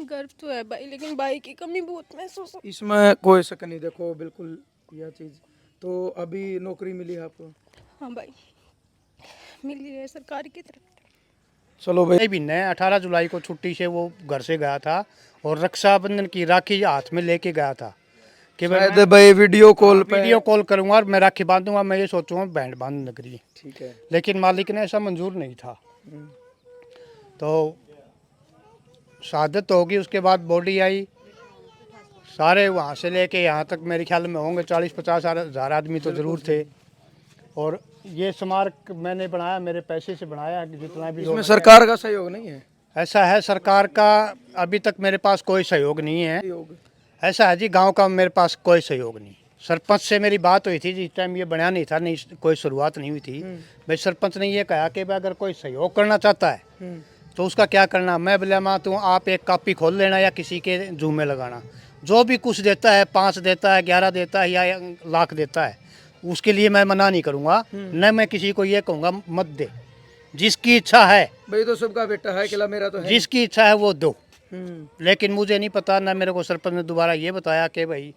गर्व तो है भाई, लेकिन भाई की कमी बहुत महसूस होती इसमें कोई शक नहीं, देखो बिल्कुल यह चीज़। तो अभी नौकरी मिली है आपको? है। हाँ भाई, मिल रही है सरकार की तरफ। चलो भाई। नहीं भी नहीं, 18 जुलाई को छुट्टी से वो घर से गया था और रक्षाबंधन की राखी हाथ में लेके गया था कि भाई शायद मैं भाई वीडियो कॉल पे। वीडियो कॉल करूंगा और मैं राखी बांधूंगा, मैं ये सोचूंगा बैंड बांध नगरी। ठीक है। लेकिन मालिक ने ऐसा मंजूर नहीं था। तो शहादत होगी, उसके बाद बॉडी आई, सारे वहाँ से लेके यहाँ तक मेरे ख्याल में होंगे 40-50 हज़ार आदमी तो ज़रूर थे। और ये स्मारक मैंने बनाया, मेरे पैसे से बनाया, जितना भी इसमें लोग सरकार का सहयोग नहीं है? ऐसा है, सरकार का अभी तक मेरे पास कोई सहयोग नहीं है। सहयोग। ऐसा है जी, गांव का मेरे पास कोई सहयोग नहीं। सरपंच से मेरी बात हुई थी, जिस टाइम ये बना नहीं था, नहीं कोई शुरुआत नहीं हुई थी। भाई सरपंच ने ये कहा कि भाई अगर कोई सहयोग करना चाहता है तो उसका क्या करना। मैं बोला माँ तू आप एक कॉपी खोल लेना या किसी के जूम में लगाना, जो भी कुछ देता है, 5 देता है, 11 देता है या लाख देता है, उसके लिए मैं मना नहीं करूँगा। न मैं किसी को ये कहूँगा मत दे, जिसकी इच्छा है, भाई तो सबका बेटा है, अकेला मेरा तो है। जिसकी इच्छा है वो दो। हम्म। लेकिन मुझे नहीं पता, ना मेरे को सरपंच ने दोबारा ये बताया कि भाई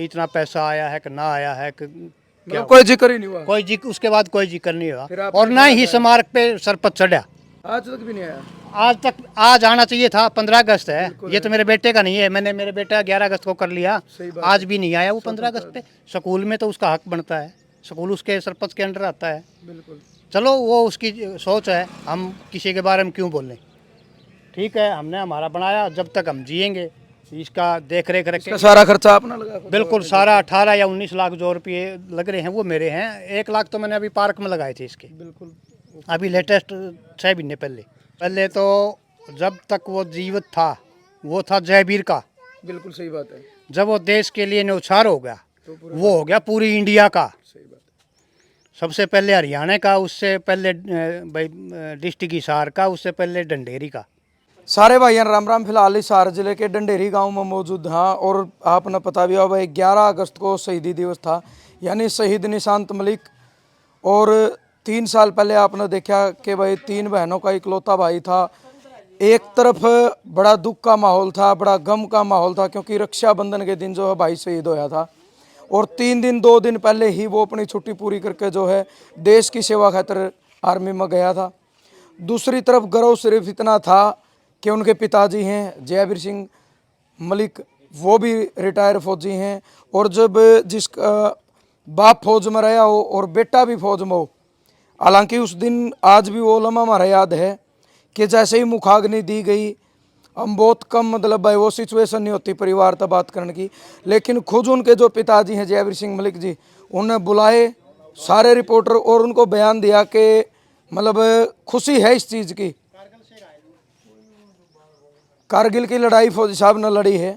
इतना पैसा आया है कि ना आया है कि क्या मतलब कोई जिक्र ही नहीं हुआ? कोई उसके बाद कोई जिक्र नहीं फिर हुआ। आपने और ना ही स्मारक पे सरपंच चढ़ा आज तक भी नहीं आया? आज तक। आज आना चाहिए था, 15 अगस्त है, ये तो मेरे बेटे का नहीं है। मैंने मेरे बेटा 11 अगस्त को कर लिया, सही बात आज भी नहीं आया वो 15 अगस्त पे। स्कूल में तो उसका हक बनता है, स्कूल उसके सरपंच के अंडर आता है। बिल्कुल। चलो वो उसकी सोच है, हम किसी के बारे में क्यों बोलें। ठीक है, हमने हमारा बनाया, जब तक हम जिएंगे इसका देख रेख रखें। इसका सारा खर्चा अपना लगा? बिल्कुल सारा 18 या 19 लाख जो रुपये लग रहे हैं वो मेरे हैं। 1 लाख तो मैंने अभी पार्क में लगाए थे इसके, बिल्कुल। अभी लेटेस्ट 6 महीने पहले। पहले तो जब तक वो जीवित था वो था जयवीर का। बिल्कुल सही बात है। जब वो देश के लिए न्यौछावर हो गया तो वो हो गया पूरी इंडिया का। सही बात सबसे पहले हरियाणा का, उससे पहले भाई डिस्ट्रिक्ट हिसार का, उससे पहले डंडेरी का। सारे भाइयों राम राम। फिलहाल हिसार जिले के डंडेरी गांव में मौजूद हाँ, और आपने पता भी होगा भाई 11 अगस्त को शहीदी दिवस था, यानी शहीद निशांत मलिक। और 3 साल पहले आपने देखा कि भाई 3 बहनों का इकलौता भाई था। एक तरफ बड़ा दुख का माहौल था, बड़ा गम का माहौल था, क्योंकि रक्षाबंधन के दिन जो है भाई शहीद होया था। और 2 दिन पहले ही वो अपनी छुट्टी पूरी करके जो है देश की सेवा खातिर आर्मी में गया था। दूसरी तरफ गर्व सिर्फ इतना था कि उनके पिताजी हैं जयवीर सिंह मलिक, वो भी रिटायर फौजी हैं। और जब जिसका बाप फौज में रहा हो और बेटा भी फौज में हो, हालांकि उस दिन आज भी वो लम्हा हमारा याद है कि जैसे ही मुखाग्नि दी गई, हम बहुत कम मतलब भाई वो सिचुएशन नहीं होती परिवार तक बात करने की, लेकिन खुद उनके जो पिताजी हैं जयवीर सिंह मलिक जी, उन्हें बुलाए सारे रिपोर्टर और उनको बयान दिया कि मतलब खुशी है इस चीज़ की। कारगिल की लड़ाई फौजी साहब ने लड़ी है।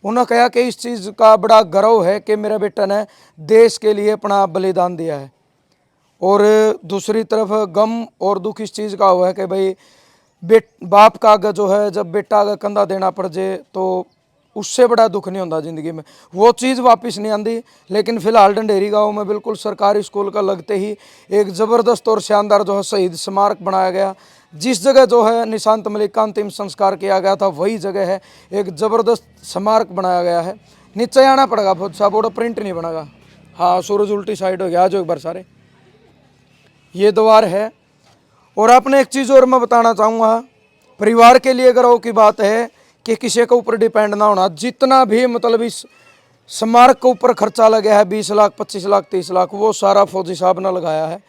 उन्होंने कहा कि इस चीज़ का बड़ा गर्व है कि मेरा बेटा ने देश के लिए अपना बलिदान दिया है। और दूसरी तरफ गम और दुख इस चीज़ का हुआ है कि भाई बाप का आगे जो है जब बेटा आगे कंधा देना पड़ जाए तो उससे बड़ा दुख नहीं होता ज़िंदगी में, वो चीज़ वापस नहीं आती। लेकिन फिलहाल डंडेरी गांव में बिल्कुल सरकारी स्कूल का लगते ही एक ज़बरदस्त और शानदार जो है शहीद स्मारक बनाया गया। जिस जगह जो है निशांत मलिक का अंतिम संस्कार किया गया था वही जगह है, एक ज़बरदस्त स्मारक बनाया गया है। नीचे आना पड़ेगा फौज साहब, और प्रिंट नहीं बनेगा। हाँ, सूरज उल्टी साइड हो गया, आज एक बार सारे ये द्वार है। और आपने एक चीज़ और मैं बताना चाहूँगा, परिवार के लिए गर्व की बात है कि किसी के ऊपर डिपेंड ना होना। जितना भी मतलब इस स्मारक के ऊपर खर्चा लगा है 20 लाख 25 लाख 30 लाख, वो सारा फौजी साहब ने लगाया है।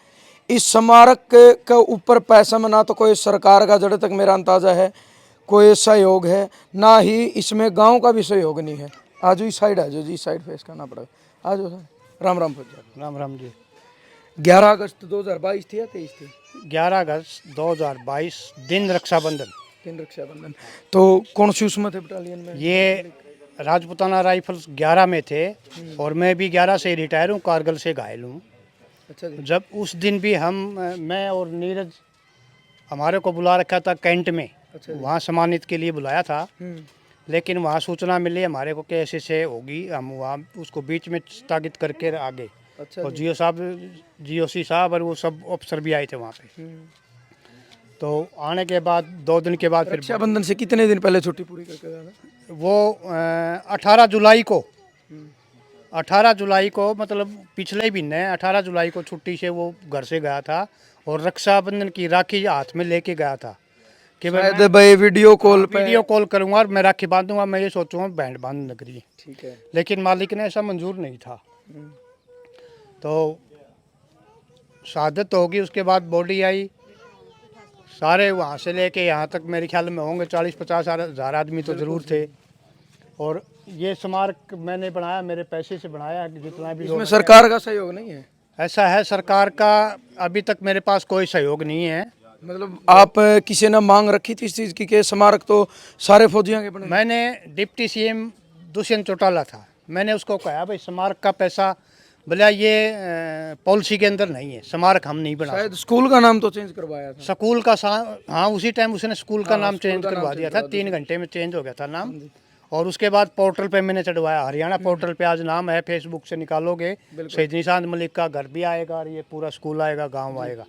इस स्मारक के ऊपर पैसा में ना तो कोई सरकार का, जब तक मेरा अंदाजा है, कोई सहयोग है, ना ही इसमें गांव का भी सहयोग नहीं है। आज इस साइड है, जो जी साइड फेस करना पड़ेगा। आज राम राम फौजी साहब। राम राम जी। 11 अगस्त 2022 थी या 23 थी? 11 अगस्त 2022 दिन रक्षाबंधन। दिन रक्षाबंधन। तो कौन सी उसमें थे बटालियन में? ये राजपूताना राइफल्स 11 में थे और मैं भी 11 से रिटायर हूँ, कारगिल से घायल हूँ। अच्छा जी। जब उस दिन भी मैं और नीरज, हमारे को बुला रखा था कैंट में, वहाँ सम्मानित के लिए बुलाया था। लेकिन वहाँ सूचना मिली हमारे को कि ऐसे होगी, हम वहाँ उसको बीच में स्थगित करके आ गए। अच्छा और जीओ साहब, जीओसी साहब और वो सब अफसर भी आए थे वहाँ पे। तो आने के बाद 2 दिन के बाद फिर रक्षाबंधन से कितने दिन पहले छुट्टी पूरी करके गया था? वो 18 जुलाई को 18 जुलाई को मतलब पिछले महीने 18 जुलाई को छुट्टी से वो घर से गया था और रक्षाबंधन की राखी हाथ में लेके गया था कि शायद भाई वीडियो कॉल पे वीडियो कॉल करूंगा और मैं राखी बांधूंगा। मैं ये सोचूंगा बैंड बांध नगरी, ठीक है। लेकिन मालिक ने ऐसा मंजूर नहीं था। तो शहादत होगी, उसके बाद बॉडी आई, सारे वहाँ से लेके यहाँ तक मेरे ख्याल में होंगे 40-50 हज़ार आदमी तो ज़रूर थे। और ये स्मारक मैंने बनाया, मेरे पैसे से बनाया, जितना भी इसमें सरकार का सहयोग नहीं है? ऐसा है, सरकार का अभी तक मेरे पास कोई सहयोग नहीं है। मतलब आप किसी ने मांग रखी थी इस चीज़ की कि स्मारक तो सारे फौजियों के बने? मैंने डिप्टी सीएम दुष्यंत चौटाला था, मैंने उसको कहा भाई स्मारक का पैसा, बोला ये पॉलिसी के अंदर नहीं है, स्मारक हम नहीं बना सकते। शायद स्कूल का नाम तो चेंज करवाया था। स्कूल का हाँ, उसी टाइम उसने स्कूल का नाम चेंज करवा दिया था, 3 घंटे में चेंज हो गया था नाम। और उसके बाद पोर्टल पे मैंने चढ़वाया, हरियाणा पोर्टल पे आज नाम है, फेसबुक से निकालोगे शहीद निशांत मलिक का घर भी आएगा और ये पूरा स्कूल आएगा, गांव आएगा।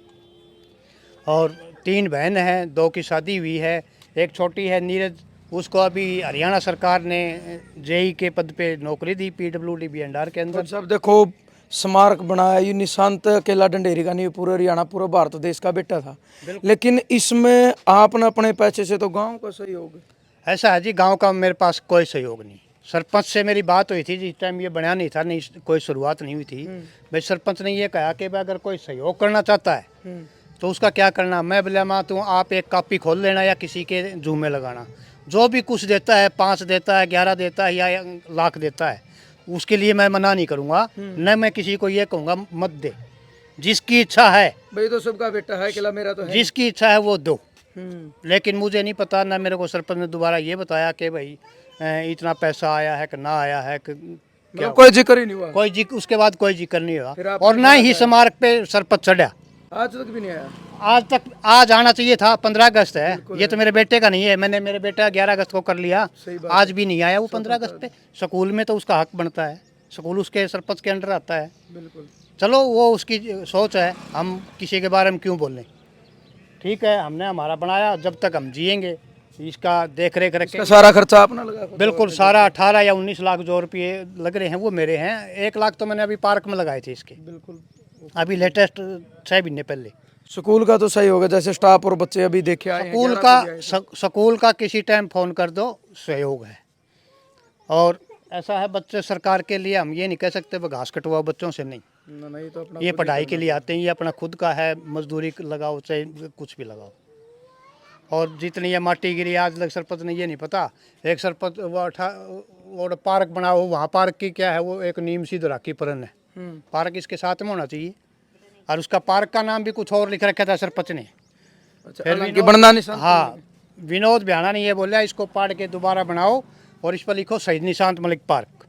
और 3 बहन हैं, 2 की शादी हुई है, एक छोटी है नीरज, उसको अभी हरियाणा सरकार ने जेई के पद पे नौकरी दी PWD BNR के अंदर। सब देखो स्मारक बनाया, ये निशांत अकेला डंडेरी का नहीं, पूरे हरियाणा पूरा भारत देश का बेटा था। लेकिन इसमें आपने अपने पैसे से तो गांव का सहयोग? ऐसा है जी, गांव का मेरे पास कोई सहयोग नहीं। सरपंच से मेरी बात हुई थी, जिस टाइम ये बना नहीं था, नहीं कोई शुरुआत नहीं हुई थी। भाई सरपंच ने ये कहा कि भाई अगर कोई सहयोग करना चाहता है तो उसका क्या करना। मैं बोला माँ तू आप एक कॉपी खोल लेना या किसी के जूम में लगाना, जो भी कुछ देता है, 5 देता है, 11 देता है या लाख देता है, उसके लिए मैं मना नहीं करूँगा। न मैं किसी को ये कहूँगा मत दे, जिसकी इच्छा है, भाई तो सबका बेटा है, अकेला मेरा तो है। जिसकी इच्छा है वो दो। लेकिन मुझे नहीं पता, ना मेरे को सरपंच ने दोबारा ये बताया कि भाई इतना पैसा आया है कि ना आया है कि क्या, कोई जिक्र ही नहीं हुआ? कोई जिक्र, उसके बाद कोई जिक्र नहीं फिर हुआ। आपने और ना ही स्मारक पे सरपंच चढ़ा, आज तक भी नहीं आया? आज आना चाहिए था। 15 अगस्त है, ये तो मेरे बेटे का नहीं है, मैंने मेरे बेटे का 11 अगस्त को कर लिया, आज भी नहीं आया वो 15 अगस्त पे। स्कूल में तो उसका हक बनता है, स्कूल उसके सरपंच के अंडर आता है। बिल्कुल। चलो वो उसकी सोच है, हम किसी के बारे में क्यों बोलें। ठीक है, हमने हमारा बनाया, जब तक हम जिएंगे इसका देख रेख रखें। सारा खर्चा अपना लगा? बिल्कुल सारा 18 या 19 लाख जो रुपये लग रहे हैं वो मेरे हैं। 1 लाख तो मैंने अभी पार्क में लगाए थे इसके, बिल्कुल। अभी लेटेस्ट 6 महीने पहले। स्कूल का तो सही होगा, जैसे स्टाफ और बच्चे अभी देखे आए हैं। स्कूल का किसी टाइम फ़ोन कर दो, सहयोग है। और ऐसा है, बच्चे सरकार के लिए हम ये नहीं कह सकते वो घास कटवाओ, बच्चों से नहीं, नहीं तो अपना ये पढ़ाई के लिए आते हैं, ये अपना खुद का है, मजदूरी लगाओ चाहे कुछ भी लगाओ। और जितनी ये माटी गिरी आज लग, सरपंच ने ये नहीं पता। एक सरपंच वो पार्क बनाओ, वहाँ पार्क की क्या है, वो एक नीम सी राखी परन है, पार्क इसके साथ में होना चाहिए। और उसका पार्क का नाम भी कुछ और लिख रखा था सरपंच ने। अच्छा, बनना निशांत? हाँ, विनोद भ्याना ने ये बोला इसको पाड़ के दोबारा बनाओ और इस पर लिखो शहीद निशांत मलिक पार्क।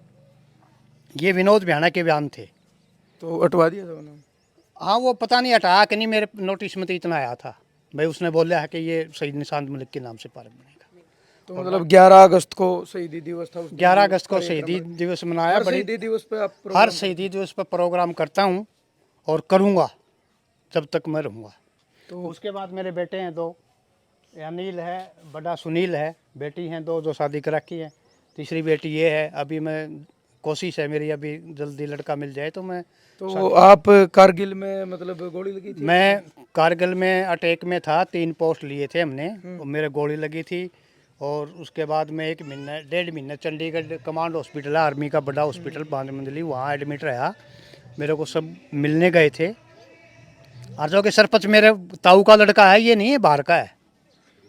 ये विनोद भ्याना के बयान थे। तो हटवा दिया था उन्होंने? हाँ, वो पता नहीं हटाया कि नहीं, मेरे नोटिस में तो इतना आया था भाई, उसने बोला है कि ये शहीद निशांत मलिक के नाम से पार्क बनेगा। तो मतलब 11 अगस्त को शहीदी दिवस था? 11 अगस्त को शहीदी दिवस मनाया। शहीदी दिवस पे आप हर शहीदी दिवस पर प्रोग्राम करता हूँ और करूँगा जब तक मैं रहूँगा। तो उसके बाद मेरे बेटे हैं 2, अनिल है, बड़ा सुनील है, बेटी हैं 2 जो शादी कर रखी है, तीसरी बेटी ये है। अभी मैं कोशिश है मेरी, अभी जल्दी लड़का मिल जाए तो मैं। तो आप कारगिल में मतलब गोली लगी थी? मैं कारगिल में अटैक में था, 3 पोस्ट लिए थे हमने, और मेरे गोली लगी थी। और उसके बाद में 1.5 महीने चंडीगढ़ कमांड हॉस्पिटल है, आर्मी का बड़ा हॉस्पिटल 5 मंजिली, वहाँ एडमिट रहा। मेरे को सब मिलने गए थे। और जो कि सरपंच मेरे ताऊ का लड़का है, ये नहीं है, बाहर का है।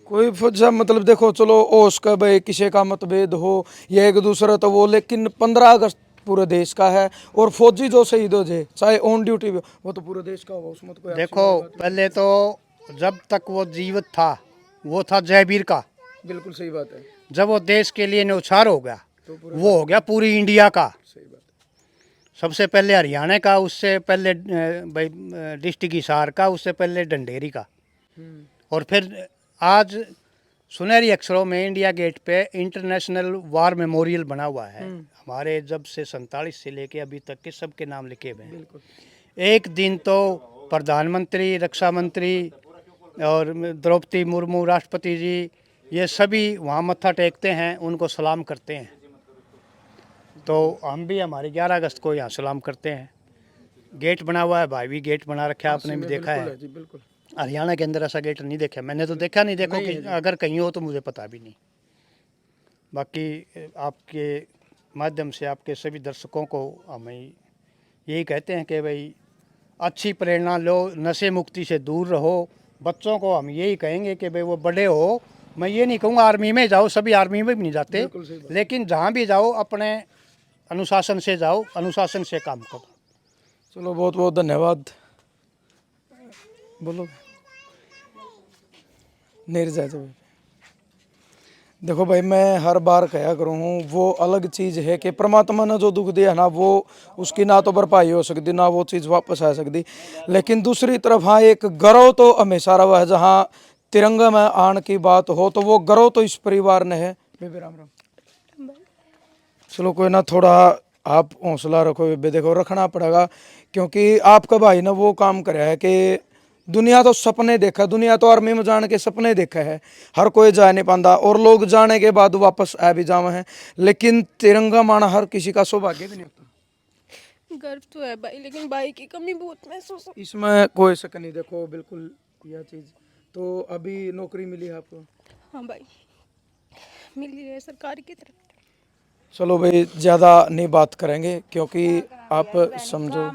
कोई फौजा मतलब देखो, चलो ओस का भाई किसी का मतभेद हो या एक दूसरा तो वो, लेकिन 15 अगस्त पूरे देश का है। और फौजी जो शहीद हो जाए, चाहे ऑन ड्यूटी वो तो पूरे देश का होगा, उसमें तो कोई देखो, पहले तो जब तक वो जीवित था वो था जयवीर का। बिल्कुल सही बात है। जब वो देश के लिए न्यौछावर हो गया तो वो हो गया पूरी इंडिया का। सही बात है। सबसे पहले हरियाणा का, उससे पहले भाई डिस्ट्रिक्ट हिसार का, उससे पहले डंडेरी का। और फिर आज सुनहरी अक्षरों में इंडिया गेट पे इंटरनेशनल वार मेमोरियल बना हुआ है। हमारे जब से 47 से लेके अभी तक के सबके नाम लिखे हुए हैं। एक दिन तो प्रधानमंत्री, रक्षा मंत्री, और द्रौपदी मुर्मू राष्ट्रपति जी, ये सभी वहाँ मत्था टेकते हैं, उनको सलाम करते हैं। तो हम भी हमारे 11 अगस्त को यहाँ सलाम करते हैं। गेट बना हुआ है, भाई भी गेट बना रखा है, आपने भी देखा है। जी बिल्कुल। हरियाणा के अंदर ऐसा गेट नहीं देखा, मैंने तो देखा नहीं, देखो कि अगर कहीं हो तो मुझे पता भी नहीं। बाकी आपके माध्यम से आपके सभी दर्शकों को हम यही कहते हैं कि भाई अच्छी प्रेरणा लो, नशे मुक्ति से दूर रहो। बच्चों को हम यही कहेंगे कि भाई वो बड़े हो, मैं ये नहीं कहूँगा आर्मी में जाओ, सभी आर्मी में भी नहीं जाते, लेकिन जहाँ भी जाओ अपने अनुशासन से जाओ, अनुशासन से काम करो। चलो बहुत बहुत धन्यवाद। बोलो निर्जा जी। देखो भाई, मैं हर बार कहा करूँ हूँ, वो अलग चीज़ है कि परमात्मा ने जो दुख दिया ना, वो उसकी ना तो भरपाई हो सकती, ना वो चीज़ वापस आ सकती। लेकिन दूसरी तरफ हाँ, एक गर्व तो हमेशा रहा है। जहाँ तिरंगा में आन की बात हो तो वो गर्व तो इस परिवार ने है। बेबे राम राम। चलो कोई ना, थोड़ा आप हौसला रखो बेबे, देखो रखना पड़ेगा, क्योंकि आपका भाई ने वो काम कराया है कि दुनिया तो सपने देखा, दुनिया तो आर्मी में जाने के सपने देखा है, हर कोई जा नहीं पाता, और लोग जाने के बाद वापस आ भी जावे हैं, लेकिन तिरंगा माना हर किसी का सौभाग्य भी नहीं होता। गर्व तो है भाई, लेकिन भाई की कमी बहुत महसूस होती इसमें कोई शक नहीं। देखो बिल्कुल यह चीज़ तो अभी नौकरी मिली है आपको? है। हाँ भाई, मिली है सरकार की तरफ। चलो भाई, ज़्यादा नहीं बात करेंगे, क्योंकि आप समझो